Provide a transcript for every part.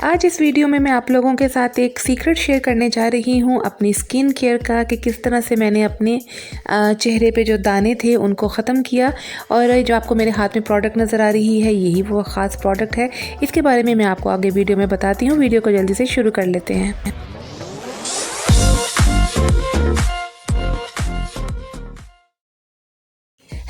आज इस वीडियो में मैं आप लोगों के साथ एक सीक्रेट शेयर करने जा रही हूँ अपनी स्किन केयर का कि किस तरह से मैंने अपने चेहरे पे जो दाने थे उनको ख़त्म किया। और जो आपको मेरे हाथ में प्रोडक्ट नज़र आ रही है यही वो ख़ास प्रोडक्ट है। इसके बारे में मैं आपको आगे वीडियो में बताती हूँ। वीडियो को जल्दी से शुरू कर लेते हैं।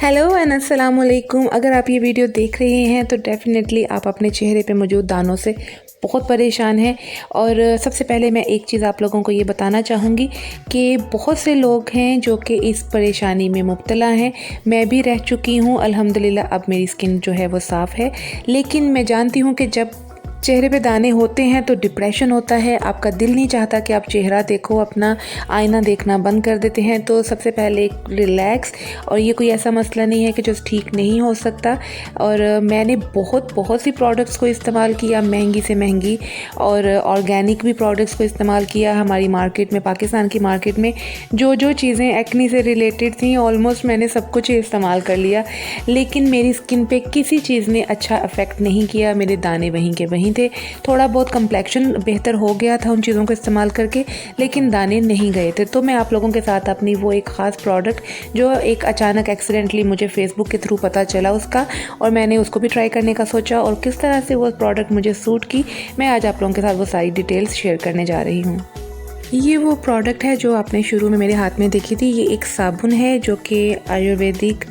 हेलो एंड अस्सलाम वालेकुम। अगर आप ये वीडियो देख रहे हैं तो डेफ़िनेटली आप अपने चेहरे पे मौजूद दानों से बहुत परेशान हैं। और सबसे पहले मैं एक चीज़ आप लोगों को ये बताना चाहूँगी कि बहुत से लोग हैं जो कि इस परेशानी में मुब्तला हैं। मैं भी रह चुकी हूँ अल्हम्दुलिल्लाह, अब मेरी स्किन जो है वो साफ़ है। लेकिन मैं जानती हूँ कि जब चेहरे पे दाने होते हैं तो डिप्रेशन होता है, आपका दिल नहीं चाहता कि आप चेहरा देखो, अपना आईना देखना बंद कर देते हैं। तो सबसे पहले रिलैक्स, और ये कोई ऐसा मसला नहीं है कि जो ठीक नहीं हो सकता। और मैंने बहुत सी प्रोडक्ट्स को इस्तेमाल किया, महंगी से महंगी और ऑर्गेनिक भी प्रोडक्ट्स को इस्तेमाल किया। हमारी मार्केट में, पाकिस्तान की मार्केट में जो चीज़ें एक्ने से रिलेटेड थी ऑलमोस्ट मैंने सब कुछ इस्तेमाल कर लिया, लेकिन मेरी स्किन पे किसी चीज़ ने अच्छा अफेक्ट नहीं किया। मेरे दाने वहीं के वहीं थे। थोड़ा बहुत कंप्लेक्शन बेहतर हो गया था उन चीज़ों को इस्तेमाल करके, लेकिन दाने नहीं गए थे। तो मैं आप लोगों के साथ अपनी वो एक ख़ास प्रोडक्ट जो एक अचानक एक्सीडेंटली मुझे फेसबुक के थ्रू पता चला उसका, और मैंने उसको भी ट्राई करने का सोचा और किस तरह से वो प्रोडक्ट मुझे सूट की, मैं आज आप लोगों के साथ वो सारी डिटेल्स शेयर करने जा रही हूँ। ये वो प्रोडक्ट है जो आपने शुरू में मेरे हाथ में देखी थी। ये एक साबुन है जो कि आयुर्वेदिक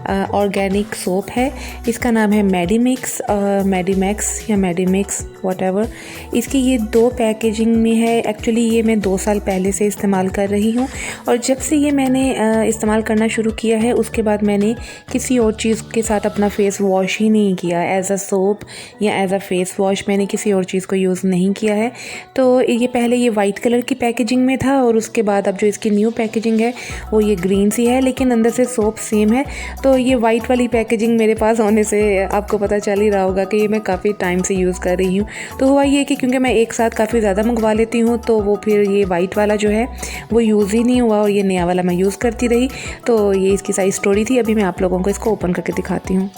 ऑर्गेनिक सोप है। इसका नाम है मेडिमिक्स, मेडिमैक्स या मेडिमिक्स व्हाटएवर। इसकी ये 2 पैकेजिंग में है। एक्चुअली ये मैं 2 साल पहले से इस्तेमाल कर रही हूँ, और जब से ये मैंने इस्तेमाल करना शुरू किया है उसके बाद मैंने किसी और चीज़ के साथ अपना फेस वॉश ही नहीं किया। एज अ सोप या एज अ फेस वॉश मैंने किसी और चीज़ को यूज़ नहीं किया है। तो ये पहले ये वाइट कलर की पैकेजिंग में था, और उसके बाद अब जो इसकी न्यू पैकेजिंग है वो ये ग्रीन सी है, लेकिन अंदर से सोप सेम है। तो ये वाइट वाली पैकेजिंग मेरे पास होने से आपको पता चल ही रहा होगा कि ये मैं काफ़ी टाइम से यूज़ कर रही हूँ। तो हुआ ये कि क्योंकि मैं एक साथ काफ़ी ज़्यादा मंगवा लेती हूँ, तो वो फिर ये वाइट वाला जो है वो यूज़ ही नहीं हुआ, और ये नया वाला मैं यूज़ करती रही। तो ये इसकी सारी स्टोरी थी। अभी मैं आप लोगों को इसको ओपन करके दिखाती हूँ।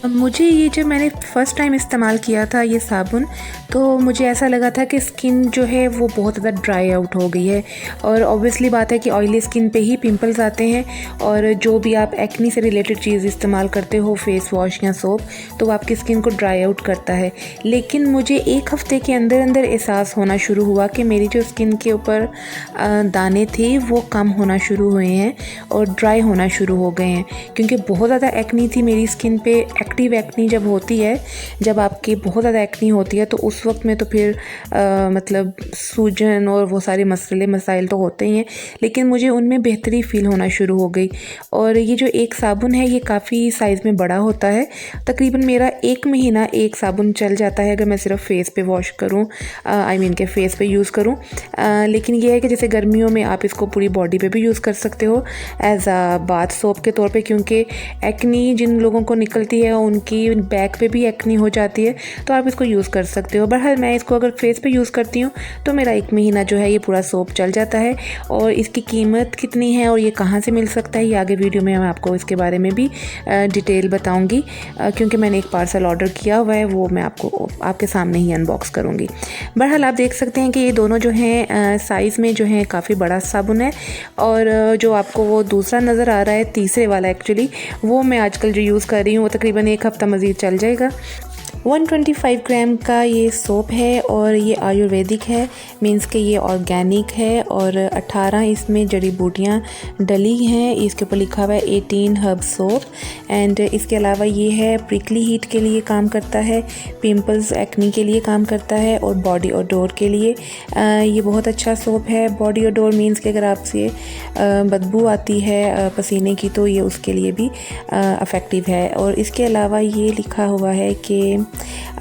मुझे ये जब मैंने फ़र्स्ट टाइम इस्तेमाल किया था ये साबुन, तो मुझे ऐसा लगा था कि स्किन जो है वो बहुत ज़्यादा ड्राई आउट हो गई है। और ऑब्वियसली बात है कि ऑयली स्किन पे ही पिंपल्स आते हैं, और जो भी आप एक्नी से रिलेटेड चीज़ इस्तेमाल करते हो, फेस वॉश या सोप, तो वो आपकी स्किन को ड्राई आउट करता है। लेकिन मुझे 1 हफ़्ते के अंदर अंदर एहसास होना शुरू हुआ कि मेरी जो स्किन के ऊपर दाने थे वो कम होना शुरू हुए हैं और ड्राई होना शुरू हो गए हैं, क्योंकि बहुत ज़्यादा एक्नी थी मेरी स्किन पे। एक्टिव एक्नी जब होती है, जब आपकी बहुत ज़्यादा एक्नी होती है, तो उस वक्त में तो फिर मतलब सूजन और वो सारे मसाइल तो होते ही हैं, लेकिन मुझे उनमें बेहतरी फ़ील होना शुरू हो गई। और ये जो एक साबुन है ये काफ़ी साइज़ में बड़ा होता है। तकरीबन मेरा 1 महीना एक साबुन चल जाता है अगर मैं सिर्फ फेस पे वॉश करूँ, आई मीन के फेस पे यूज़ करूँ। लेकिन ये है कि जैसे गर्मियों में आप इसको पूरी बॉडी पे भी यूज़ कर सकते हो एज आ बाथ सोप के तौर पे, क्योंकि एक्नी जिन लोगों को निकलती है उनकी बैक पे भी एक्नी हो जाती है, तो आप इसको यूज़ कर सकते हो। बहरहाल मैं इसको अगर फेस पे यूज़ करती हूँ तो मेरा 1 महीना जो है ये पूरा सोप चल जाता है। और इसकी कीमत कितनी है और ये कहाँ से मिल सकता है, ये आगे वीडियो में मैं आपको इसके बारे में भी डिटेल बताऊँगी, क्योंकि मैंने एक पार्सल ऑर्डर किया हुआ है, वो मैं आपको आपके सामने ही अनबॉक्स करूँगी। बहरहाल आप देख सकते हैं कि ये दोनों जो हैं साइज़ में जो है काफ़ी बड़ा साबुन है, और जो आपको वो दूसरा नज़र आ रहा है, तीसरे वाला एक्चुअली, वो मैं आजकल जो यूज़ कर रही हूँ वो तकरीबन 1 हफ़्ता मज़ीद चल जाएगा। 125 ग्राम का ये सोप है, और ये आयुर्वेदिक है, मींस कि ये ऑर्गेनिक है, और 18 इसमें जड़ी बूटियाँ डली हैं। इसके ऊपर लिखा हुआ है 18 हर्ब सोप। एंड इसके अलावा ये है प्रिकली हीट के लिए काम करता है, पिंपल्स एक्नी के लिए काम करता है, और बॉडी ओडोर के लिए ये बहुत अच्छा सोप है। बॉडी ओडोर मींस कि अगर आपसे बदबू आती है पसीने की, तो ये उसके लिए भी अफेक्टिव है। और इसके अलावा ये लिखा हुआ है कि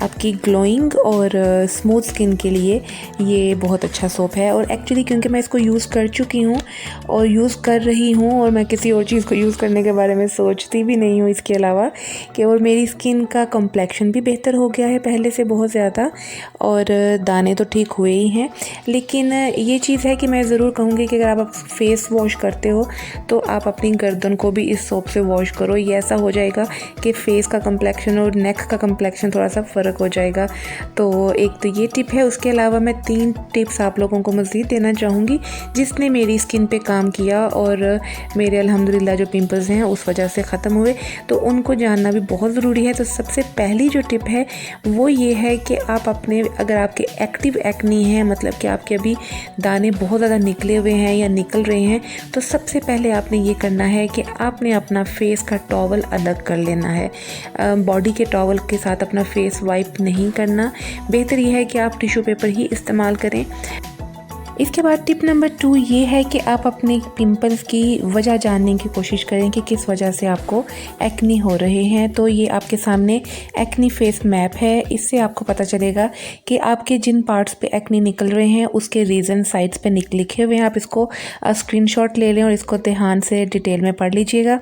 आपकी ग्लोइंग और स्मूथ स्किन के लिए ये बहुत अच्छा सोप है। और एक्चुअली क्योंकि मैं इसको यूज़ कर चुकी हूँ और यूज़ कर रही हूँ, और मैं किसी और चीज़ को यूज़ करने के बारे में सोचती भी नहीं हूँ इसके अलावा, कि और मेरी स्किन का कम्प्लेक्शन भी बेहतर हो गया है पहले से बहुत ज़्यादा, और दाने तो ठीक हुए ही हैं। लेकिन ये चीज़ है कि मैं ज़रूर कहूँगी कि अगर आप फेस वॉश करते हो तो आप अपनी गर्दन को भी इस सोप से वॉश करो। ये ऐसा हो जाएगा कि फेस का कम्प्लेक्शन और नेक का कम्प्लेक्शन थोड़ा सा फ़र्क फ़र्क हो जाएगा। तो एक तो ये टिप है, उसके अलावा मैं 3 टिप्स आप लोगों को मज़ीद देना चाहूँगी जिसने मेरी स्किन पे काम किया और मेरे अल्हम्दुलिल्लाह जो पिंपल्स हैं उस वजह से ख़त्म हुए, तो उनको जानना भी बहुत ज़रूरी है। तो सबसे पहली जो टिप है वो ये है कि आप अपने, अगर आपके एक्टिव एक्नी है, मतलब कि आपके अभी दाने बहुत ज़्यादा निकले हुए हैं या निकल रहे हैं, तो सबसे पहले आपने ये करना है कि आपने अपना फेस का टॉवल अलग कर लेना है। बॉडी के टॉवल के साथ अपना फेस वाइप नहीं करना, बेहतर यह है कि आप टिश्यू पेपर ही इस्तेमाल करें। इसके बाद टिप नंबर 2 ये है कि आप अपने पिंपल्स की वजह जानने की कोशिश करें कि किस वजह से आपको एक्नी हो रहे हैं। तो ये आपके सामने एक्नी फेस मैप है, इससे आपको पता चलेगा कि आपके जिन पार्ट्स पे एक्नी निकल रहे हैं उसके रीज़न साइड्स पे लिखे हुए हैं। आप इसको स्क्रीनशॉट ले लें और इसको ध्यान से डिटेल में पढ़ लीजिएगा।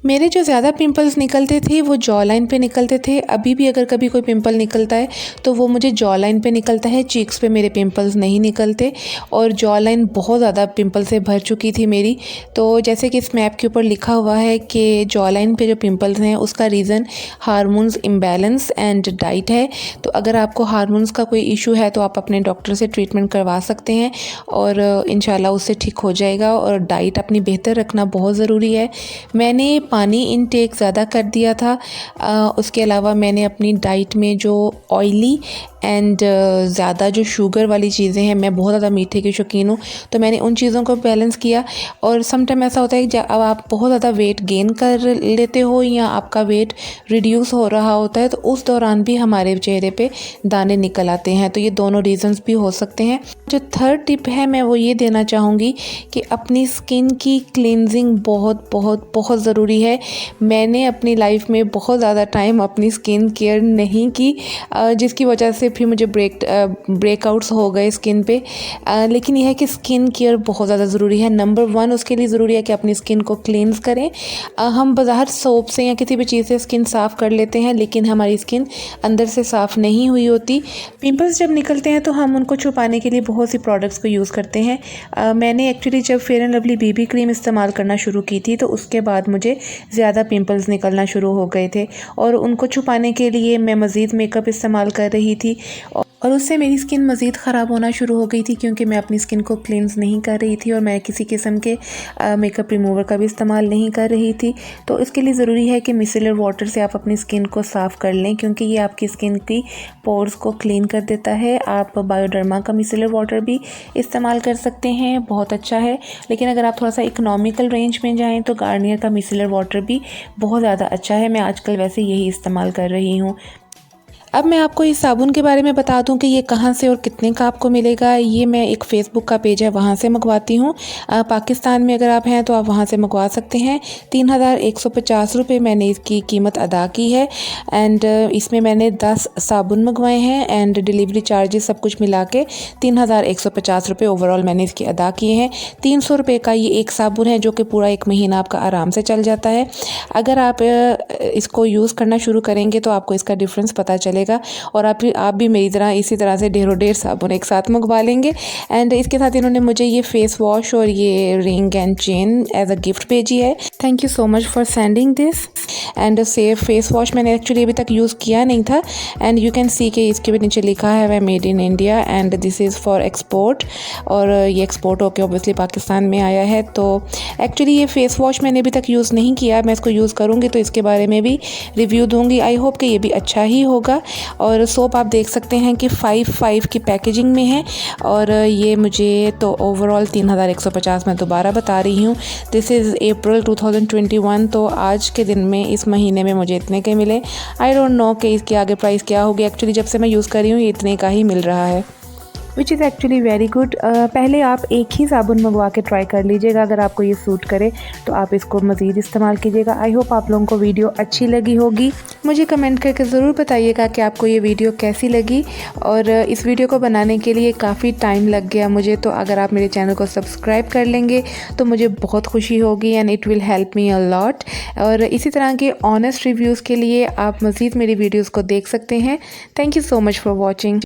मेरे जो ज़्यादा पिंपल्स निकलते थे वो जॉ लाइन पे निकलते थे। अभी भी अगर कभी कोई पिंपल निकलता है तो वो मुझे जॉ लाइन पे निकलता है, चीक्स पे मेरे पिंपल्स नहीं निकलते। और जॉ लाइन बहुत ज़्यादा पिंपल से भर चुकी थी मेरी। तो जैसे कि इस मैप के ऊपर लिखा हुआ है कि जॉ लाइन पे जो पिंपल्स हैं उसका reason hormones imbalance and diet है। तो अगर आपको हार्मोन्स का कोई इशू है तो आप अपने डॉक्टर से ट्रीटमेंट करवा सकते हैं और इंशाल्लाह उससे ठीक हो जाएगा। और डाइट अपनी बेहतर रखना बहुत ज़रूरी है। मैंने पानी इनटेक ज़्यादा कर दिया था। उसके अलावा मैंने अपनी डाइट में जो ऑयली एंड ज़्यादा जो शुगर वाली चीज़ें हैं, मैं बहुत ज़्यादा मीठे की शौकीन हूँ, तो मैंने उन चीज़ों को बैलेंस किया। और सम टाइम ऐसा होता है कि अब आप बहुत ज़्यादा वेट गेन कर लेते हो या आपका वेट रिड्यूस हो रहा होता है, तो उस दौरान भी हमारे चेहरे पे दाने निकल आते हैं। तो ये दोनों रीज़न्स भी हो सकते हैं। जो थर्ड टिप है मैं वो ये देना चाहूँगी कि अपनी स्किन की क्लींजिंग बहुत बहुत बहुत ज़रूरी है। मैंने अपनी लाइफ में बहुत ज़्यादा टाइम अपनी स्किन केयर नहीं की, जिसकी वजह से फिर मुझे ब्रेकआउट्स हो गए स्किन पे। लेकिन यह है कि स्किन केयर बहुत ज़्यादा ज़रूरी है। नंबर 1 उसके लिए ज़रूरी है कि अपनी स्किन को क्लींस करें। हम बाज़ार सोप से या किसी भी चीज़ से स्किन साफ़ कर लेते हैं, लेकिन हमारी स्किन अंदर से साफ़ नहीं हुई होती। पिंपल्स जब निकलते हैं तो हम उनको छुपाने के लिए बहुत सी प्रोडक्ट्स को यूज़ करते हैं। मैंने एक्चुअली जब fair and lovely BB cream इस्तेमाल करना शुरू की थी तो उसके बाद मुझे ज़्यादा पिंपल्स निकलना शुरू हो गए थे और उनको छुपाने के लिए मैं मज़ीद मेकअप इस्तेमाल कर रही थी और उससे मेरी स्किन मज़ीद ख़राब होना शुरू हो गई थी, क्योंकि मैं अपनी स्किन को क्लींस नहीं कर रही थी और मैं किसी किस्म के मेकअप रिमूवर का भी इस्तेमाल नहीं कर रही थी। तो इसके लिए ज़रूरी है कि मिसेलर वाटर से आप अपनी स्किन को साफ़ कर लें, क्योंकि ये आपकी स्किन की पोर्स को क्लीन कर देता है। आप बायोडर्मा का मिसेलर वाटर भी इस्तेमाल कर सकते हैं, बहुत अच्छा है। लेकिन अगर आप थोड़ा सा इकोनॉमिकल रेंज में जाएँ तो गार्नियर का मिसेलर वाटर भी बहुत ज़्यादा अच्छा है। मैं आजकल वैसे यही इस्तेमाल कर रही हूँ। अब मैं आपको इस साबुन के बारे में बता दूं कि ये कहाँ से और कितने का आपको मिलेगा। ये मैं एक फ़ेसबुक का पेज है वहाँ से मंगवाती हूँ। पाकिस्तान में अगर आप हैं तो आप वहाँ से मंगवा सकते हैं। 3150 रुपये मैंने इसकी कीमत अदा की है एंड इसमें मैंने 10 साबुन मंगवाए हैं एंड डिलीवरी चार्जेस सब कुछ मिला के 3150 रुपये ओवरऑल मैंने इसके अदा किए हैं। 300 रुपये का ये एक साबुन है जो कि पूरा 1 महीना आपका आराम से चल जाता है। अगर आप इसको यूज़ करना शुरू करेंगे तो आपको इसका डिफरेंस पता चलेगा और आप भी मेरी तरह इसी तरह से ढेरों ढेर साबुन एक साथ मंगवा लेंगे। एंड इसके साथ इन्होंने मुझे ये फेस वॉश और ये ring and chain as a gift भेजी है। Thank you so much for sending this. And safe face wash मैंने एक्चुअली अभी तक यूज़ किया नहीं था एंड यू कैन सी कि इसके भी नीचे लिखा है वह made in India and this is for export, और ये एक्सपोर्ट होकर ऑब्वियसली पाकिस्तान में आया है। तो एक्चुअली ये फेस वॉश मैंने अभी तक यूज़ नहीं किया, मैं इसको यूज़ करूँगी तो इसके बारे में भी रिव्यू दूँगी। आई होप कि ये भी अच्छा ही होगा। और सोप आप देख सकते हैं कि 5 की पैकेजिंग में है और ये मुझे तो ओवरऑल 3150 मैं दोबारा बता रही हूँ। दिस इज़ अप्रैल 2021। तो आज के दिन में इस महीने में मुझे इतने के मिले। आई डोंट नो कि इसके आगे प्राइस क्या होगी। एक्चुअली जब से मैं यूज़ कर रही हूँ ये इतने का ही मिल रहा है, which is actually very good. पहले आप एक ही साबुन मंगवा के ट्राई कर लीजिएगा, अगर आपको ये सूट करे तो आप इसको मज़ीद इस्तेमाल कीजिएगा। आई होप आप लोगों को वीडियो अच्छी लगी होगी। मुझे कमेंट करके ज़रूर बताइएगा कि आपको ये वीडियो कैसी लगी। और इस वीडियो को बनाने के लिए काफ़ी टाइम लग गया मुझे, तो अगर आप मेरे चैनल को सब्सक्राइब कर लेंगे तो मुझे बहुत खुशी होगी and it will help me a lot. और इसी तरह के ऑनेस्ट रिव्यूज़ के लिए आप मज़ीद मेरी वीडियोज़ को देख सकते हैं। Thank you so much for watching.